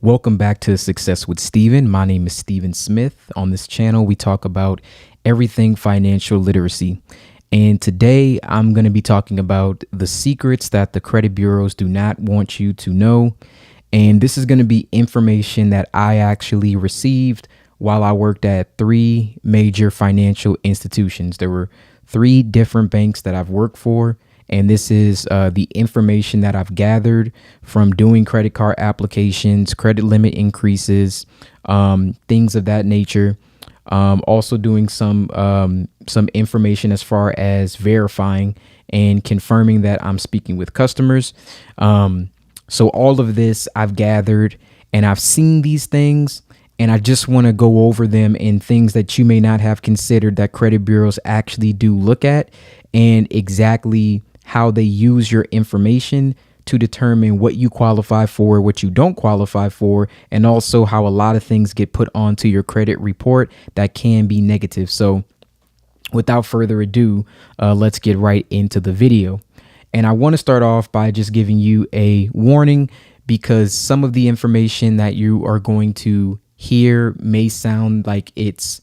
Welcome back to Success with Steven. My name is Steven Smith. On this channel, we talk about everything financial literacy. And today I'm going to be talking about the secrets that the credit bureaus do not want you to know. And this is going to be information that I actually received while I worked at three major financial institutions. There were three different banks that I've worked for. And this is the information that I've gathered from doing credit card applications, credit limit increases, things of that nature. Also doing some information as far as verifying and confirming that I'm speaking with customers. So all of this I've gathered and I've seen these things, and I just want to go over them and things that you may not have considered that credit bureaus actually do look at, and exactly how they use your information to determine what you qualify for, what you don't qualify for, and also how a lot of things get put onto your credit report that can be negative. So without further ado, let's get right into the video. And I want to start off by just giving you a warning, because some of the information that you are going to hear may sound like it's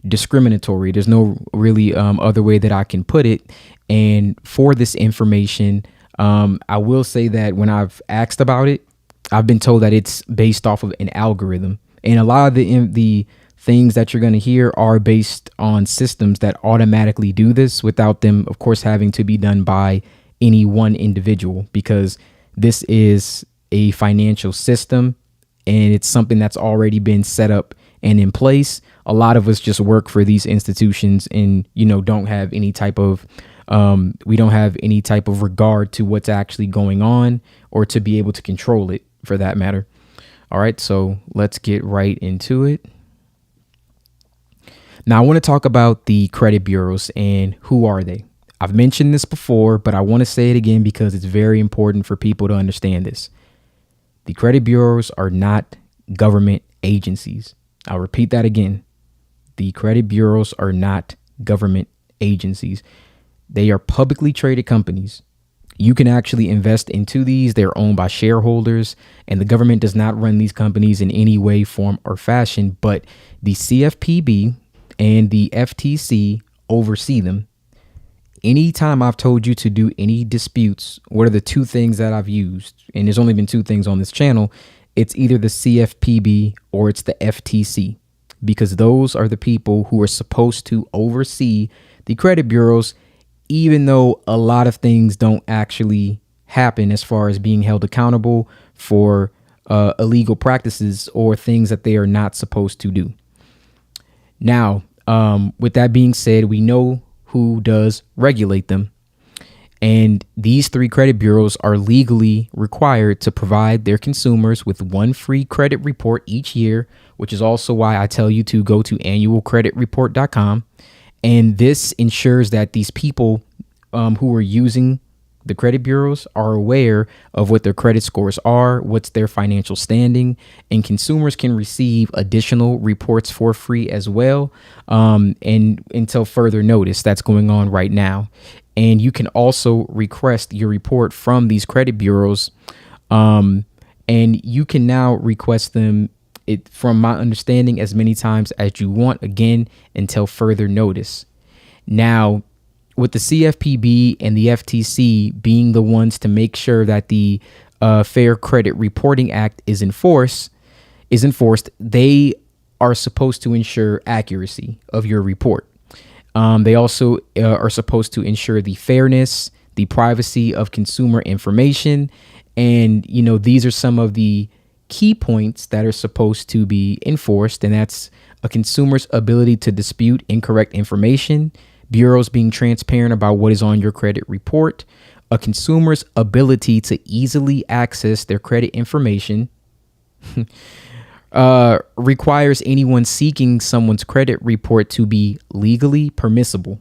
discriminatory. There's no really other way that I can put it. And for this information, I will say that when I've asked about it, I've been told that it's based off of an algorithm. And a lot of the things that you're going to hear are based on systems that automatically do this without them, of course, having to be done by any one individual, because this is a financial system and it's something that's already been set up and in place. A lot of us just work for these institutions and, don't have any type of we don't have any type of regard to what's actually going on, or to be able to control it for that matter. All right, so let's get right into it. Now, I want to talk about the credit bureaus and who are they. I've mentioned this before, but I want to say it again because it's very important for people to understand this. The credit bureaus are not government agencies. I'll repeat that again. The credit bureaus are not government agencies. They are publicly traded companies. You can actually invest into these. They're owned by shareholders, and the government does not run these companies in any way, form, or fashion, but the CFPB and the FTC oversee them. Anytime I've told you to do any disputes, what are the two things that I've used? And there's only been two things on this channel. It's either the CFPB or it's the FTC, because those are the people who are supposed to oversee the credit bureaus, even though a lot of things don't actually happen as far as being held accountable for illegal practices or things that they are not supposed to do. Now, with that being said, we know who does regulate them. And these three credit bureaus are legally required to provide their consumers with one free credit report each year, which is also why I tell you to go to annualcreditreport.com. And this ensures that these people who are using the credit bureaus are aware of what their credit scores are, what's their financial standing, and consumers can receive additional reports for free as well, and until further notice. That's going on right now. And you can also request your report from these credit bureaus, and you can now request them, from my understanding, as many times as you want, again, until further notice. Now, with the CFPB and the FTC being the ones to make sure that the Fair Credit Reporting Act is enforced, they are supposed to ensure accuracy of your report. They also are supposed to ensure the fairness, the privacy of consumer information. And, these are some of the key points that are supposed to be enforced. And that's a consumer's ability to dispute incorrect information, bureaus being transparent about what is on your credit report, a consumer's ability to easily access their credit information, requires anyone seeking someone's credit report to be legally permissible.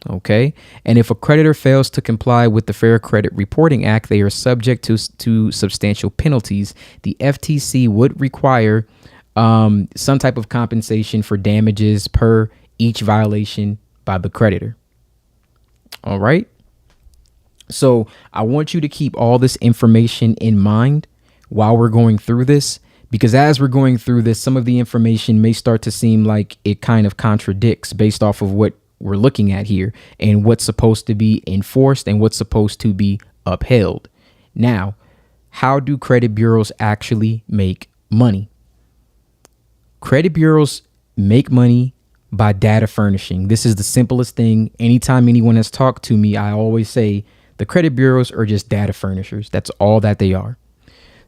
Okay. And if a creditor fails to comply with the Fair Credit Reporting Act, they are subject to substantial penalties. The FTC would require some type of compensation for damages per each violation by the creditor. All right. So I want you to keep all this information in mind while we're going through this, Because as we're going through this, some of the information may start to seem like it kind of contradicts based off of what we're looking at here and what's supposed to be enforced and what's supposed to be upheld. Now, how do credit bureaus actually make money? Credit bureaus make money by data furnishing. This is the simplest thing. Anytime anyone has talked to me, I always say the credit bureaus are just data furnishers. That's all that they are.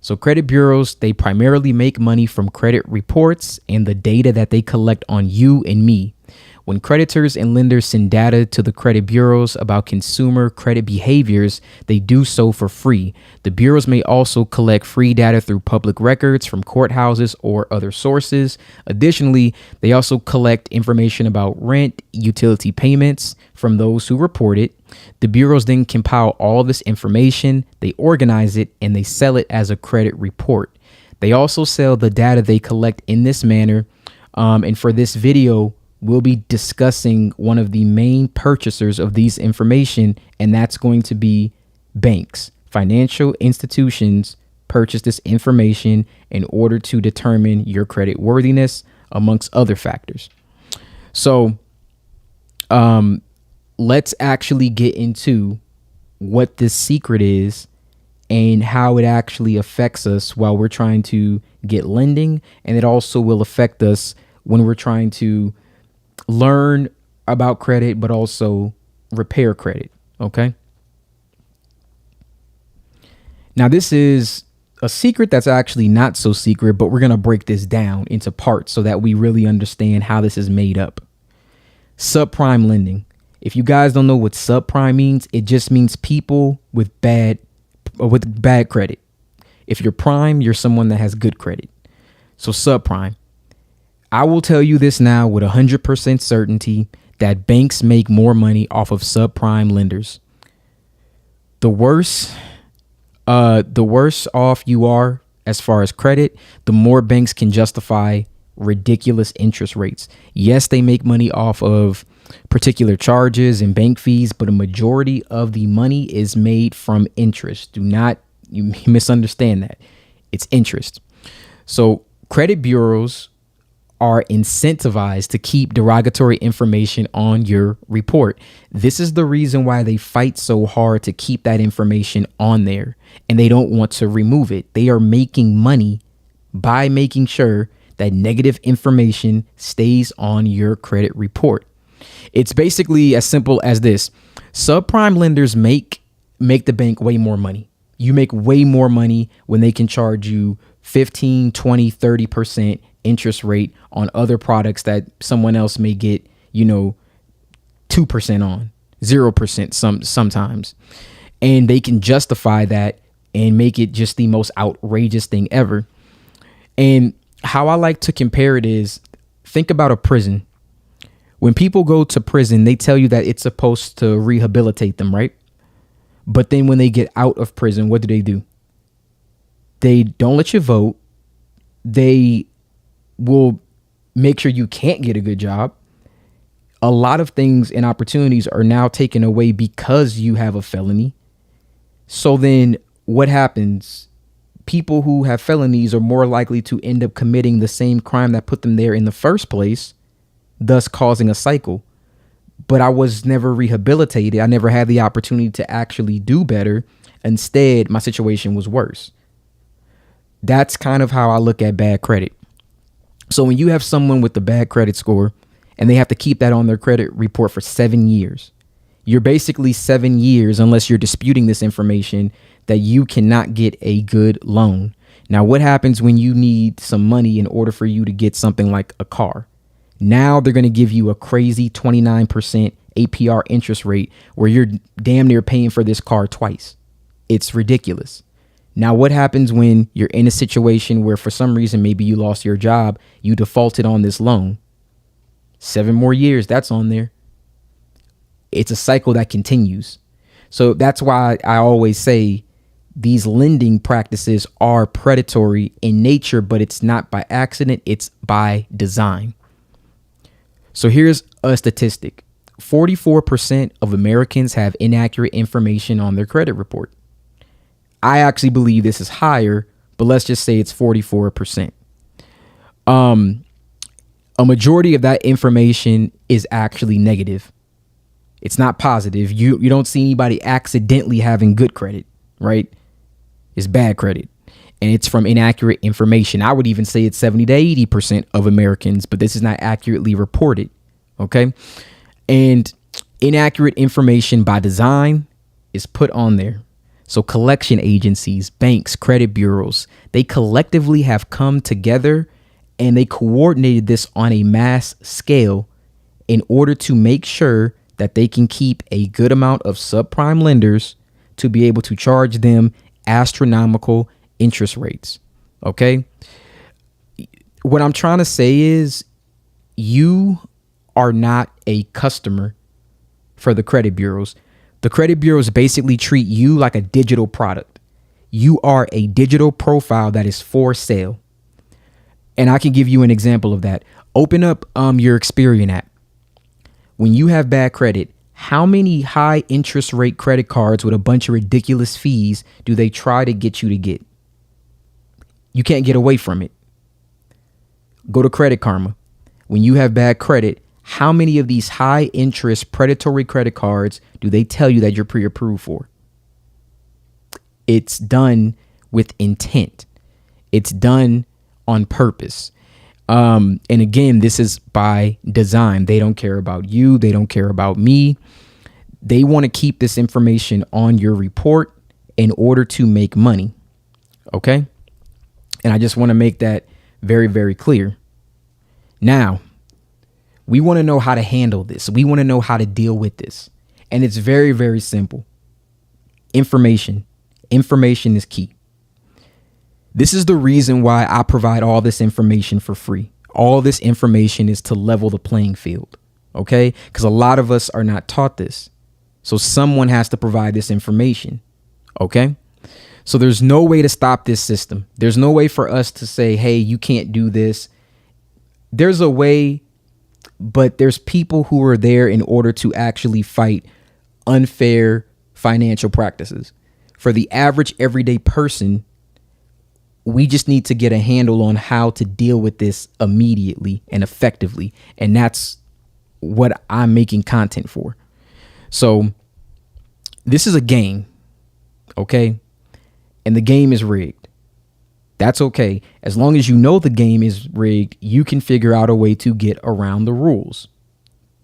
So credit bureaus, they primarily make money from credit reports and the data that they collect on you and me. When creditors and lenders send data to the credit bureaus about consumer credit behaviors, they do so for free. The bureaus may also collect free data through public records from courthouses or other sources. Additionally, they also collect information about rent, utility payments from those who report it. The bureaus then compile all this information, they organize it, and they sell it as a credit report. They also sell the data they collect in this manner. And for this video, we'll be discussing one of the main purchasers of these information, and that's going to be banks. Financial institutions purchase this information in order to determine your credit worthiness, amongst other factors. So let's actually get into what this secret is and how it actually affects us while we're trying to get lending, and it also will affect us when we're trying to learn about credit, but also repair credit. Okay. Now, this is a secret that's actually not so secret, but we're going to break this down into parts so that we really understand how this is made up. Subprime lending. If you guys don't know what subprime means, it just means people with bad credit. If you're prime, you're someone that has good credit. So subprime. I will tell you this now with 100% certainty that banks make more money off of subprime lenders. The worse off you are as far as credit, the more banks can justify ridiculous interest rates. Yes, they make money off of particular charges and bank fees, but a majority of the money is made from interest. Do not you misunderstand that. It's interest. So credit bureaus are incentivized to keep derogatory information on your report. This is the reason why they fight so hard to keep that information on there, and they don't want to remove it. They are making money by making sure that negative information stays on your credit report. It's basically as simple as this. Subprime lenders make the bank way more money. You make way more money when they can charge you 15, 20, 30% interest rate on other products that someone else may get, 2% on, 0% sometimes. And they can justify that and make it just the most outrageous thing ever. And how I like to compare it is, think about a prison. When people go to prison, they tell you that it's supposed to rehabilitate them, right? But then when they get out of prison, what do? They don't let you vote. They will make sure you can't get a good job. A lot of things and opportunities are now taken away because you have a felony. So then what happens? People who have felonies are more likely to end up committing the same crime that put them there in the first place, thus causing a cycle. But I was never rehabilitated. I never had the opportunity to actually do better. Instead, my situation was worse. That's kind of how I look at bad credit. So when you have someone with a bad credit score and they have to keep that on their credit report for 7 years, you're basically 7 years, unless you're disputing this information, that you cannot get a good loan. Now, what happens when you need some money in order for you to get something like a car? Now they're going to give you a crazy 29% APR interest rate where you're damn near paying for this car twice. It's ridiculous. Now, what happens when you're in a situation where for some reason, maybe you lost your job, you defaulted on this loan? 7 more years, that's on there. It's a cycle that continues. So that's why I always say these lending practices are predatory in nature, but it's not by accident, it's by design. So here's a statistic. 44% of Americans have inaccurate information on their credit report. I actually believe this is higher, but let's just say it's 44%. A majority of that information is actually negative. It's not positive. You don't see anybody accidentally having good credit, right? It's bad credit. And it's from inaccurate information. I would even say it's 70 to 80% of Americans, but this is not accurately reported. Okay. And inaccurate information by design is put on there. So collection agencies, banks, credit bureaus, they collectively have come together and they coordinated this on a mass scale in order to make sure that they can keep a good amount of subprime lenders to be able to charge them astronomical interest rates. Okay. What I'm trying to say is you are not a customer for the credit bureaus. The credit bureaus basically treat you like a digital product. You are a digital profile that is for sale. And I can give you an example of that. Open up your Experian app. When you have bad credit, how many high interest rate credit cards with a bunch of ridiculous fees do they try to get you to get? You can't get away from it. Go to Credit Karma. When you have bad credit, how many of these high interest predatory credit cards do they tell you that you're pre-approved for? It's done with intent. It's done on purpose. And again, this is by design. They don't care about you. They don't care about me. They want to keep this information on your report in order to make money. Okay. And I just want to make that very, very clear. Now, we want to know how to handle this. We want to know how to deal with this. And it's very, very simple. Information. Information is key. This is the reason why I provide all this information for free. All this information is to level the playing field. Okay? Because a lot of us are not taught this. So someone has to provide this information. Okay? So there's no way to stop this system. There's no way for us to say, hey, you can't do this. There's a way, but there's people who are there in order to actually fight unfair financial practices. For the average everyday person, we just need to get a handle on how to deal with this immediately and effectively. And that's what I'm making content for. So this is a game, okay? And the game is rigged. That's okay. As long as you know the game is rigged, you can figure out a way to get around the rules.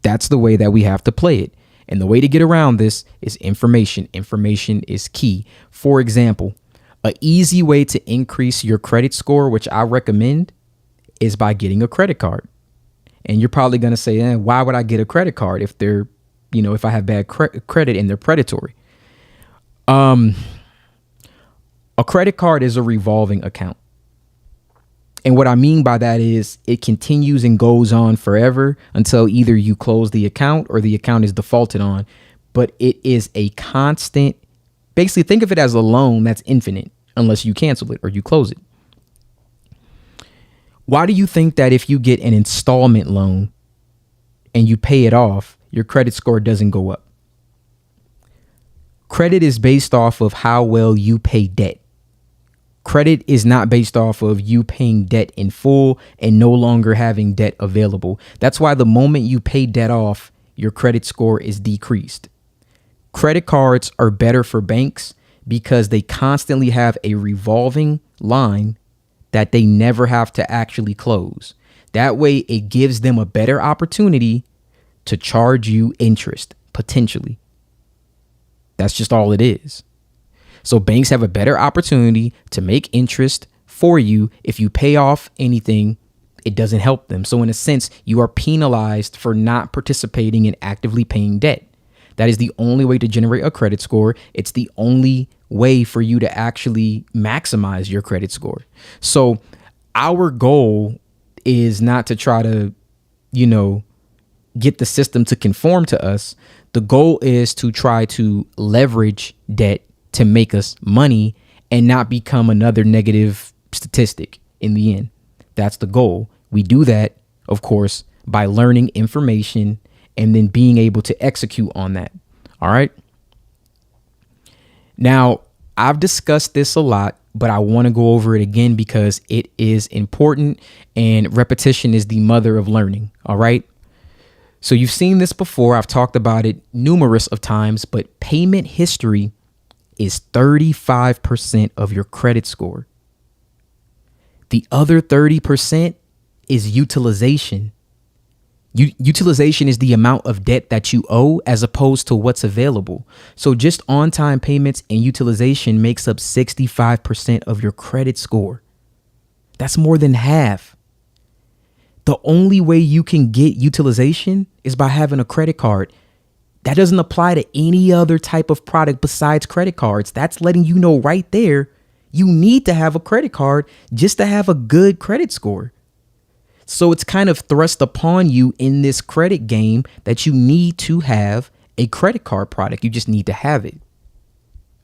That's the way that we have to play it. And the way to get around this is information. Information is key. For example, an easy way to increase your credit score, which I recommend, is by getting a credit card. And you're probably going to say, why would I get a credit card if they're, if I have bad credit and they're predatory? A credit card is a revolving account. And what I mean by that is it continues and goes on forever until either you close the account or the account is defaulted on. But it is a constant, basically think of it as a loan that's infinite unless you cancel it or you close it. Why do you think that if you get an installment loan and you pay it off, your credit score doesn't go up? Credit is based off of how well you pay debt. Credit is not based off of you paying debt in full and no longer having debt available. That's why the moment you pay debt off, your credit score is decreased. Credit cards are better for banks because they constantly have a revolving line that they never have to actually close. That way, it gives them a better opportunity to charge you interest, potentially. That's just all it is. So banks have a better opportunity to make interest for you. If you pay off anything, it doesn't help them. So in a sense, you are penalized for not participating in actively paying debt. That is the only way to generate a credit score. It's the only way for you to actually maximize your credit score. So our goal is not to try to, get the system to conform to us. The goal is to try to leverage debt to make us money and not become another negative statistic in the end. That's the goal. We do that, of course, by learning information and then being able to execute on that. All right. Now, I've discussed this a lot but I want to go over it again because it is important, and repetition is the mother of learning. All right. So you've seen this before. I've talked about it numerous of times, but payment history is 35% of your credit score. The other 30% is utilization. Utilization is the amount of debt that you owe as opposed to what's available. So just on-time payments and utilization makes up 65% of your credit score. That's more than half. The only way you can get utilization is by having a credit card. That doesn't apply to any other type of product besides credit cards. That's letting you know right there, you need to have a credit card just to have a good credit score. So it's kind of thrust upon you in this credit game that you need to have a credit card product. You just need to have it.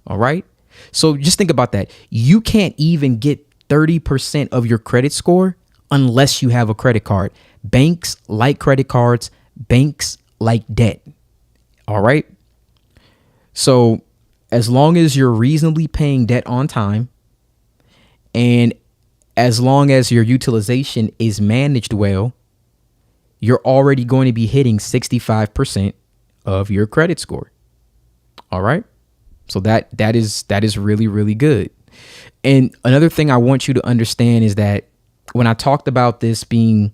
All right. So just think about that. You can't even get 30% of your credit score unless you have a credit card. Banks like credit cards. Banks like debt. All right. So as long as you're reasonably paying debt on time, and as long as your utilization is managed well, you're already going to be hitting 65% of your credit score. All right. So that is really, really good. And another thing I want you to understand is that when I talked about this being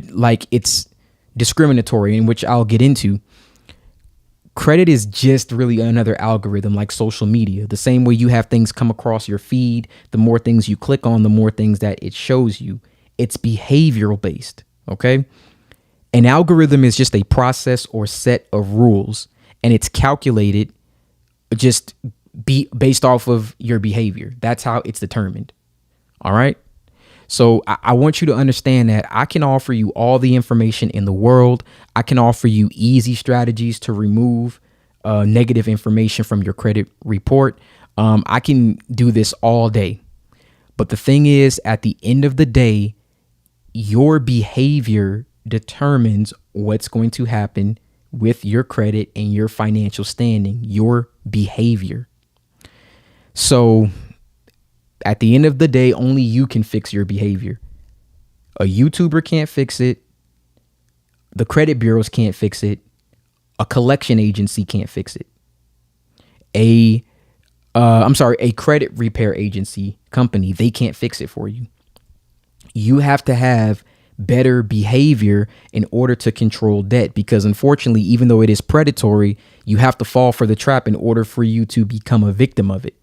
like it's discriminatory, in which I'll get into, credit is just really another algorithm like social media. The same way you have things come across your feed, the more things you click on, the more things that it shows you. It's behavioral based. Okay. An algorithm is just a process or set of rules, and it's calculated just based off of your behavior. That's how it's determined. All right. So I want you to understand that I can offer you all the information in the world. I can offer you easy strategies to remove negative information from your credit report. I can do this all day. But the thing is, at the end of the day, your behavior determines what's going to happen with your credit and your financial standing, your behavior. So at the end of the day, only you can fix your behavior. A YouTuber can't fix it. The credit bureaus can't fix it. A collection agency can't fix it. A credit repair agency company, they can't fix it for you. You have to have better behavior in order to control debt, because unfortunately, even though it is predatory, you have to fall for the trap in order for you to become a victim of it.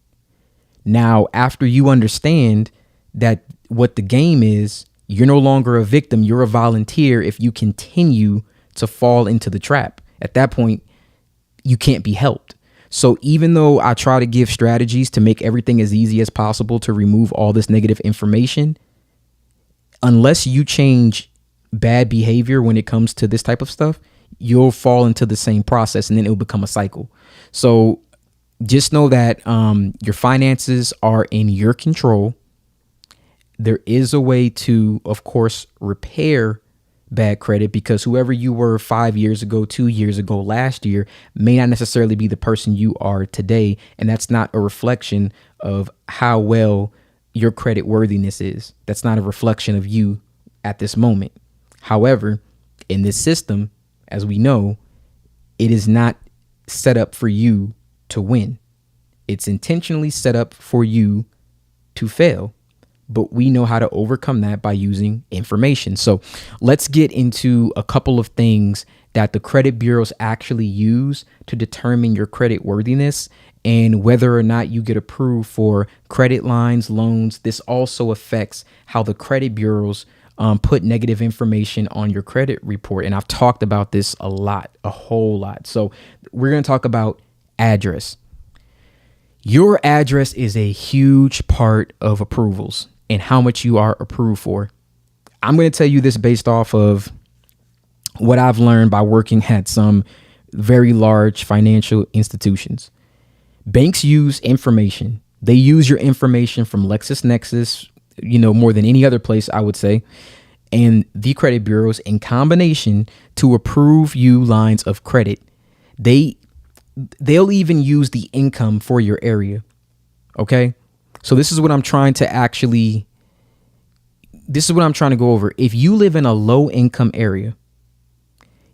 Now, after you understand that what the game is, you're no longer a victim. You're a volunteer if you continue to fall into the trap. At that point, you can't be helped. So even though I try to give strategies to make everything as easy as possible to remove all this negative information, unless you change bad behavior when it comes to this type of stuff, you'll fall into the same process, and then it'll become a cycle. So just know that your finances are in your control. There is a way to, of course, repair bad credit, because whoever you were 5 years ago, 2 years ago, last year may not necessarily be the person you are today. And that's not a reflection of how well your credit worthiness is. That's not a reflection of you at this moment. However, in this system, as we know, it is not set up for you to win. It's intentionally set up for you to fail. But we know how to overcome that by using information. So let's get into a couple of things that the credit bureaus actually use to determine your credit worthiness and whether or not you get approved for credit lines, loans. This also affects how the credit bureaus put negative information on your credit report. And I've talked about this a lot, a whole lot. So we're going to talk about address. Your address is a huge part of approvals and how much you are approved for. I'm going to tell you this based off of what I've learned by working at some very large financial institutions. Banks use information. They use your information from LexisNexis, more than any other place, I would say, and the credit bureaus in combination to approve you lines of credit. They'll even use the income for your area. Okay. So this is what I'm trying to go over. If you live in a low income area,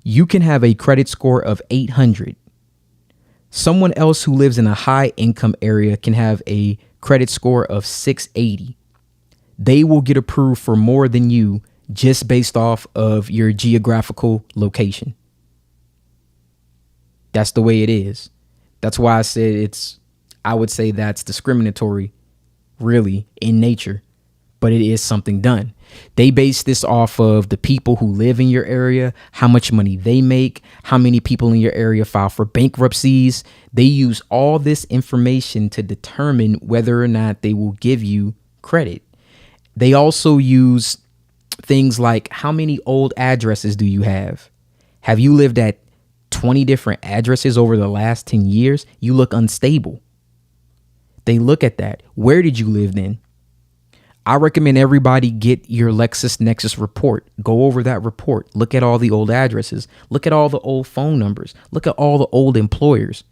you can have a credit score of 800. Someone else who lives in a high income area can have a credit score of 680. They will get approved for more than you just based off of your geographical location. That's the way it is. That's why I said I would say that's discriminatory, really, in nature, but it is something done. They base this off of the people who live in your area, how much money they make, how many people in your area file for bankruptcies. They use all this information to determine whether or not they will give you credit. They also use things like, how many old addresses do you have? Have you lived at 20 different addresses over the last 10 years? You look unstable. They look at that. Where did you live then? I recommend everybody get your LexisNexis report. Go over that report. Look at all the old addresses. Look at all the old phone numbers. Look at all the old employers.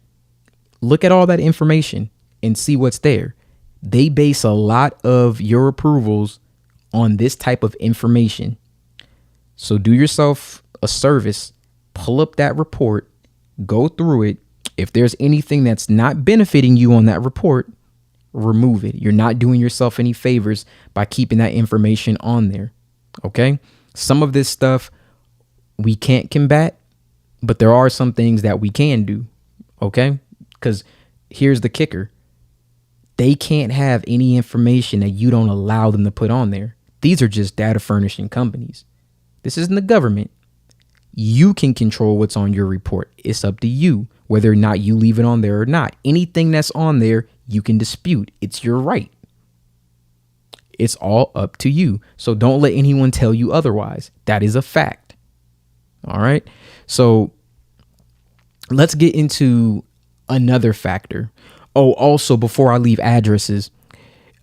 Look at all that information and see what's there. They base a lot of your approvals on this type of information. So do yourself a service, pull up that report, go through it. If there's anything that's not benefiting you on that report, remove it. You're not doing yourself any favors by keeping that information on there. Okay. Some of this stuff we can't combat, but there are some things that we can do. Okay. Because here's the kicker. They can't have any information that you don't allow them to put on there. These are just data furnishing companies. This isn't the government. You can control what's on your report. It's up to you whether or not you leave it on there or not. Anything that's on there, you can dispute. It's your right. It's all up to you. So don't let anyone tell you otherwise. That is a fact. All right. So let's get into another factor. Oh, also, before I leave addresses,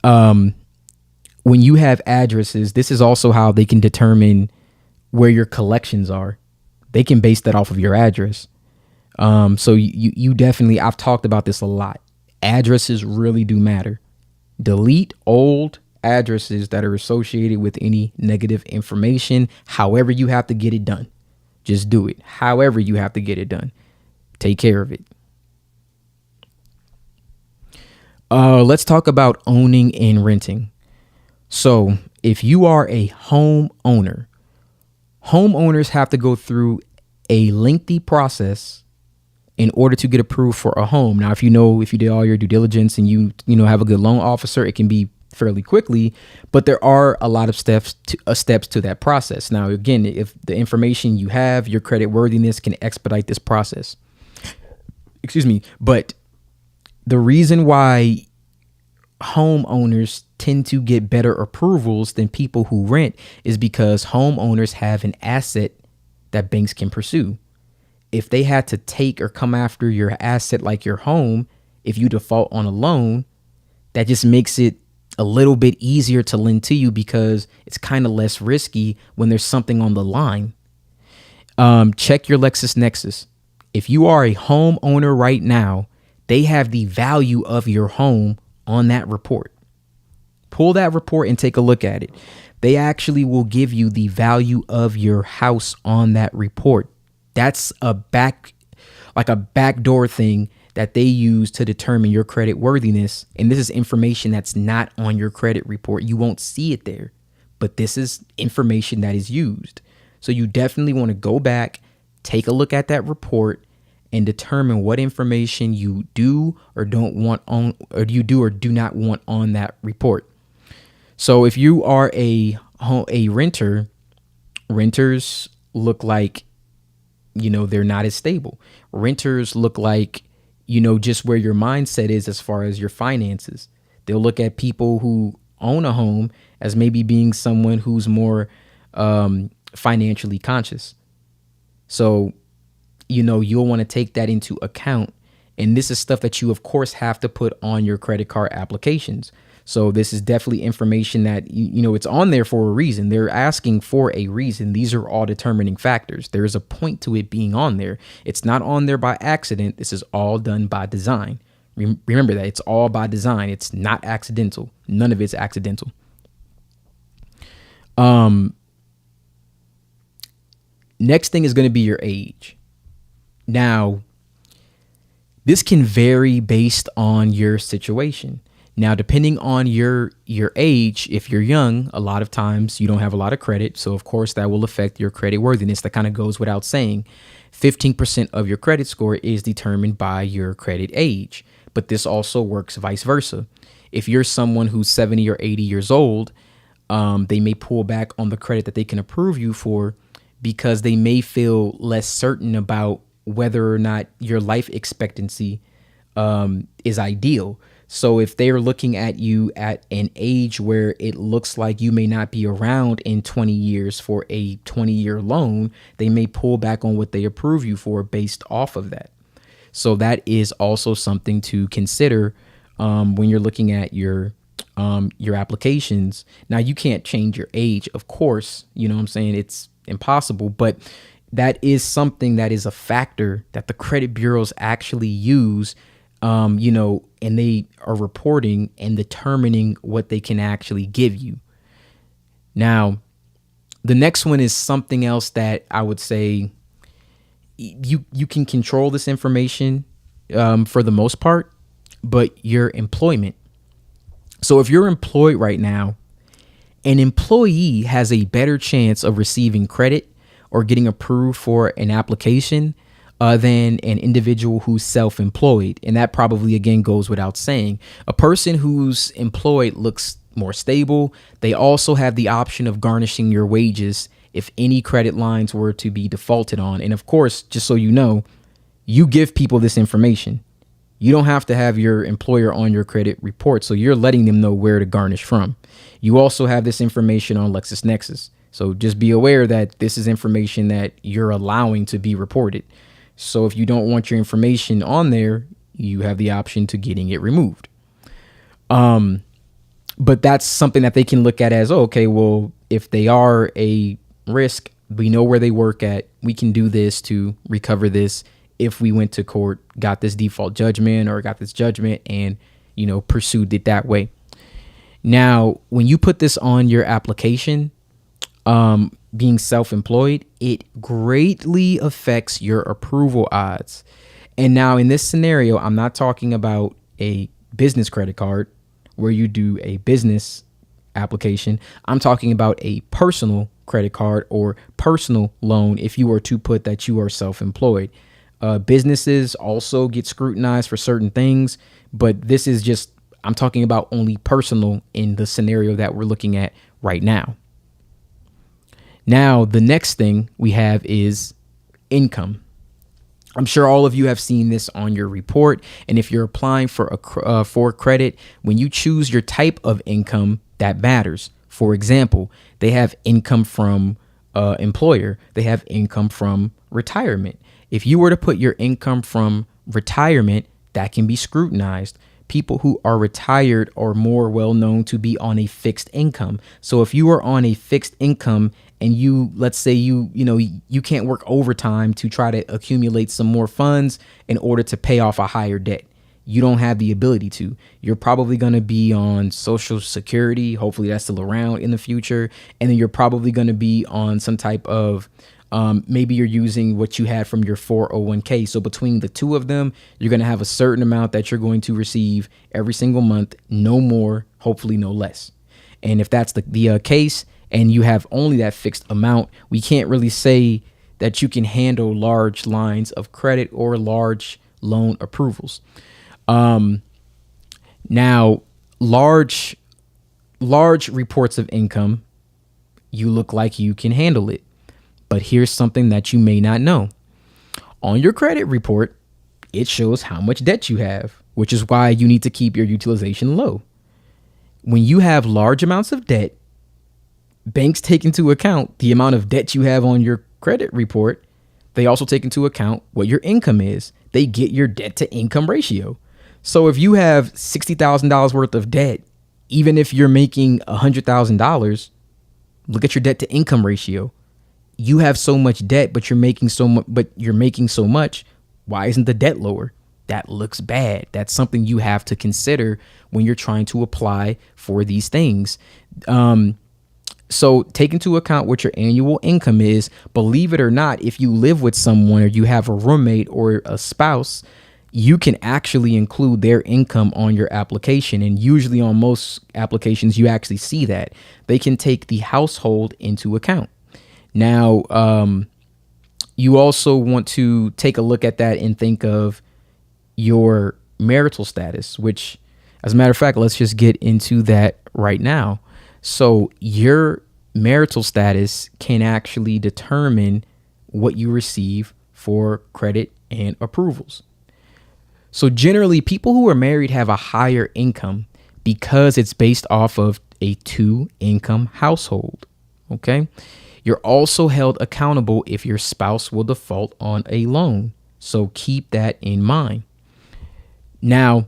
when you have addresses, this is also how they can determine where your collections are. They can base that off of your address. So you definitely, I've talked about this a lot. Addresses really do matter. Delete old addresses that are associated with any negative information. However you have to get it done, just do it. However you have to get it done, take care of it. Let's talk about owning and renting. So if you are a homeowner, homeowners have to go through a lengthy process in order to get approved for a home. Now, if you did all your due diligence and you have a good loan officer, it can be fairly quickly, but there are a lot of steps to that process. Now, again, if the information you have, your credit worthiness can expedite this process. Excuse me. But the reason why homeowners tend to get better approvals than people who rent is because homeowners have an asset that banks can pursue. If they had to take or come after your asset like your home, if you default on a loan, that just makes it a little bit easier to lend to you because it's kind of less risky when there's something on the line. Check your LexisNexis. If you are a homeowner right now, they have the value of your home on that report. Pull that report and take a look at it. They actually will give you the value of your house on that report. That's a backdoor thing that they use to determine your credit worthiness. And this is information that's not on your credit report. You won't see it there, but this is information that is used. So you definitely want to go back, take a look at that report and determine what information you do or don't want on, or you do or do not want on that report. So if you are a renter, renters look like, they're not as stable. Renters look like, just where your mindset is as far as your finances. They'll look at people who own a home as maybe being someone who's more financially conscious. So, you'll want to take that into account. And this is stuff that you, of course, have to put on your credit card applications. So this is definitely information that, it's on there for a reason. They're asking for a reason. These are all determining factors. There is a point to it being on there. It's not on there by accident. This is all done by design. Remember that it's all by design. It's not accidental. None of it's accidental. Next thing is going to be your age. Now, this can vary based on your situation. Now, depending on your age, if you're young, a lot of times you don't have a lot of credit. So, of course, that will affect your credit worthiness. That kind of goes without saying. 15% of your credit score is determined by your credit age. But this also works vice versa. If you're someone who's 70 or 80 years old, they may pull back on the credit that they can approve you for because they may feel less certain about whether or not your life expectancy is ideal. So if they're looking at you at an age where it looks like you may not be around in 20 years for a 20-year loan, they may pull back on what they approve you for based off of that. So that is also something to consider when you're looking at your applications. Now, you can't change your age, of course, you know what I'm saying? It's impossible, but that is something that is a factor that the credit bureaus actually use, and they are reporting and determining what they can actually give you. Now, the next one is something else that I would say you can control this information for the most part, but your employment. So if you're employed right now, an employee has a better chance of receiving credit or getting approved for an application than an individual who's self-employed. And that probably, again, goes without saying. A person who's employed looks more stable. They also have the option of garnishing your wages if any credit lines were to be defaulted on. And of course, just so you know, you give people this information. You don't have to have your employer on your credit report, so you're letting them know where to garnish from. You also have this information on LexisNexis. So just be aware that this is information that you're allowing to be reported. So if you don't want your information on there, you have the option to getting it removed. But that's something that they can look at as, oh, okay, well, if they are a risk, we know where they work at. We can do this to recover this if we went to court, got this default judgment or got this judgment and, pursued it that way. Now, when you put this on your application, being self-employed, it greatly affects your approval odds. And now in this scenario, I'm not talking about a business credit card where you do a business application. I'm talking about a personal credit card or personal loan if you were to put that you are self-employed. Businesses also get scrutinized for certain things, but this is just, I'm talking about only personal in the scenario that we're looking at right now. Now, the next thing we have is income. I'm sure all of you have seen this on your report. And if you're applying for credit, when you choose your type of income, that matters. For example, they have income from employer. They have income from retirement. If you were to put your income from retirement, that can be scrutinized. People who are retired are more well known to be on a fixed income. So if you are on a fixed income and let's say you can't work overtime to try to accumulate some more funds in order to pay off a higher debt, you don't have the ability to. You're probably going to be on Social Security. Hopefully that's still around in the future. And then you're probably going to be on some type of maybe you're using what you had from your 401k. So between the two of them, you're going to have a certain amount that you're going to receive every single month, no more, hopefully no less. And if that's the case and you have only that fixed amount, we can't really say that you can handle large lines of credit or large loan approvals. Now, large reports of income, you look like you can handle it. But here's something that you may not know. On your credit report, it shows how much debt you have, which is why you need to keep your utilization low. When you have large amounts of debt, banks take into account the amount of debt you have on your credit report. They also take into account what your income is. They get your debt to income ratio. So if you have $60,000 worth of debt, even if you're making $100,000, look at your debt to income ratio. You have so much debt, but you're making so much. Why isn't the debt lower? that looks bad. That's something you have to consider when you're trying to apply for these things. So take into account what your annual income is. Believe it or not, if you live with someone or you have a roommate or a spouse, you can actually include their income on your application. And usually on most applications, you actually see that. They can take the household into account. Now, you also want to take a look at that and think of your marital status, which, as a matter of fact, let's just get into that right now. So your marital status can actually determine what you receive for credit and approvals. So generally, people who are married have a higher income because it's based off of a 2-income household. Okay. You're also held accountable if your spouse will default on a loan. So keep that in mind. Now,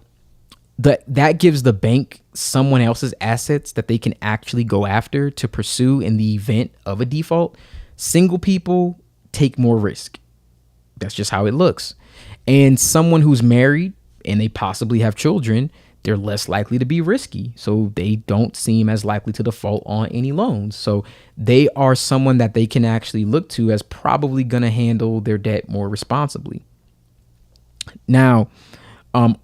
that gives the bank someone else's assets that they can actually go after to pursue in the event of a default. Single people take more risk. That's just how it looks. And someone who's married and they possibly have children, they're less likely to be risky. So they don't seem as likely to default on any loans. So they are someone that they can actually look to as probably going to handle their debt more responsibly. Now,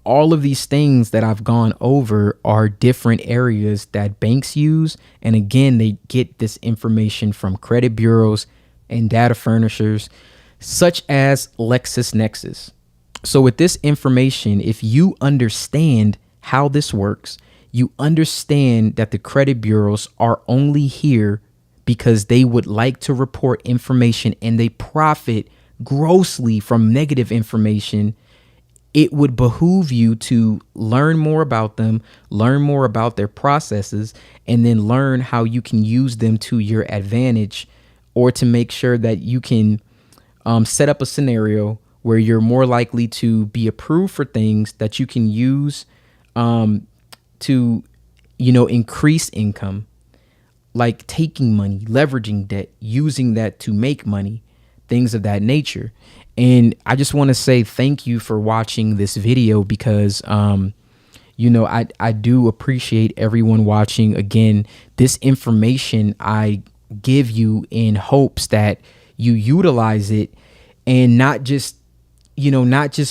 all of these things that I've gone over are different areas that banks use. And again, they get this information from credit bureaus and data furnishers such as LexisNexis. So with this information, if you understand how this works, you understand that the credit bureaus are only here because they would like to report information and they profit grossly from negative information. It would behoove you to learn more about them, learn more about their processes, and then learn how you can use them to your advantage, or to make sure that you can set up a scenario where you're more likely to be approved for things that you can use to, increase income, like taking money, leveraging debt, using that to make money, things of that nature. And I just want to say thank you for watching this video because, I do appreciate everyone watching. Again, this information I give you in hopes that you utilize it, and not just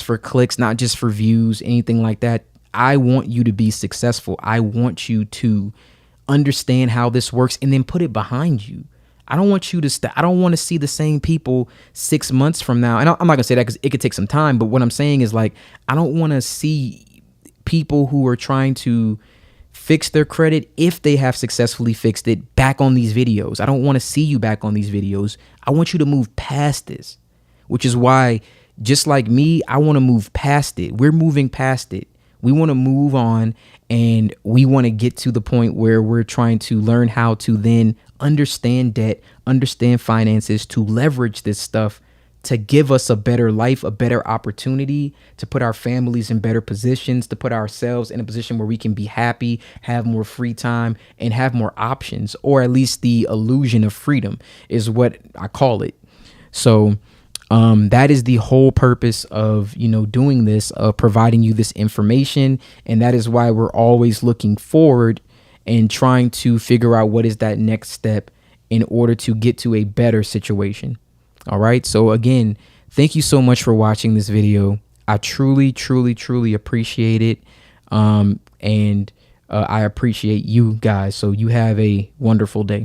for clicks, not just for views, anything like that. I want you to be successful. I want you to understand how this works and then put it behind you. I don't want you to I don't want to see the same people 6 months from now. And I'm not gonna say that because it could take some time. But what I'm saying is, like, I don't want to see people who are trying to fix their credit, if they have successfully fixed it, back on these videos. I don't want to see you back on these videos. I want you to move past this, which is why, just like me, I want to move past it. We're moving past it. We want to move on, and we want to get to the point where we're trying to learn how to then understand debt, understand finances, to leverage this stuff to give us a better life, a better opportunity, to put our families in better positions, to put ourselves in a position where we can be happy, have more free time, and have more options, or at least the illusion of freedom is what I call it. So that is the whole purpose of, doing this, of providing you this information. And that is why we're always looking forward and trying to figure out what is that next step in order to get to a better situation. All right. So again, thank you so much for watching this video. I truly, truly, truly appreciate it. And I appreciate you guys. So you have a wonderful day.